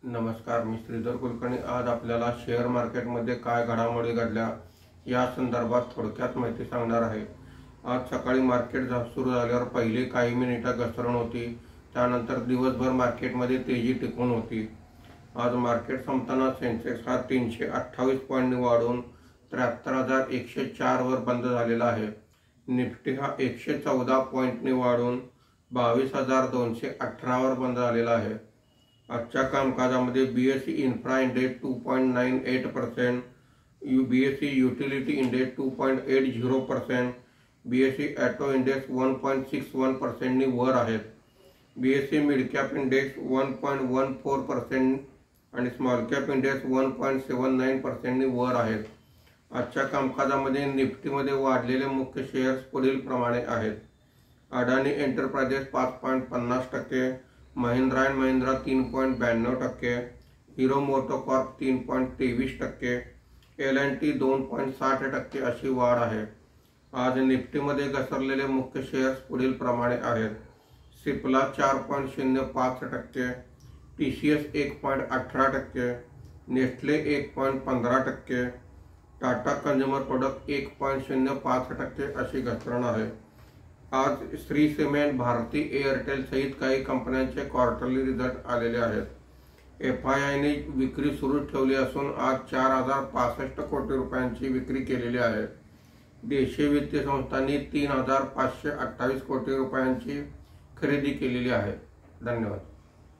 नमस्कार, मी श्रीधर कुलकर्णी। आज आपल्याला शेअर मार्केटमध्ये काय घडामोडी घडल्या या संदर्भात थोडक्यात माहिती सांगणार आहे। आज सकाळी मार्केट सुरू झाल्यावर पहिले काही मिनिटं घसरण होती, त्यानंतर दिवसभर मार्केटमध्ये तेजी टिकून होती। आज मार्केट संपताना सेन्सेक्स हा 328 पॉईंट वाढून 73,104 वर बंद झालेला आहे। निफ्टी हा 114 पॉईंटने वाढून 22,218 वर बंद झालेला आहे। आजच्या कामकाजामध्ये BSE infra index 2.98%, BSE utility index 2.80%, BSE auto index 1.61% नी वर आहेत। बीएसई मिड कॅप इंडेक्स 1.14% आणि स्मॉल कॅप इंडेक्स 1.79% नी वर आहेत। आजच्या कामकाजामध्ये निफ्टीमध्ये वाढलेले मुख्य शेअर्स पुढील प्रमाणे आहेत। Adani enterprises 5.50%, Mahindra and Mahindra 3.92%, Hero MotoCorp 3.23%, L&T 2.60% अशी वाढ आहे। आज निफ्टीमध्ये घसरलेले मुख्य शेअर्स पुढील प्रमाणे आहेत। Cipla 4.05%, TCS 1.18%, Nestle 1.15%, Tata consumer product 1.05% अशी घसरण आहे। आज श्री सिमेंट, भारती एअरटेल सहित काही कंपन्यांचे क्वार्टरली रिझल्ट आलेले आहेत। FII ने विक्री सुरू ठेवली असून आज 4,065 कोटी रुपयांची विक्री केलेली आहे। देशीय वित्तीय संस्थांनी 3,528 कोटी रुपयांची खरेदी केलेली आहे। धन्यवाद।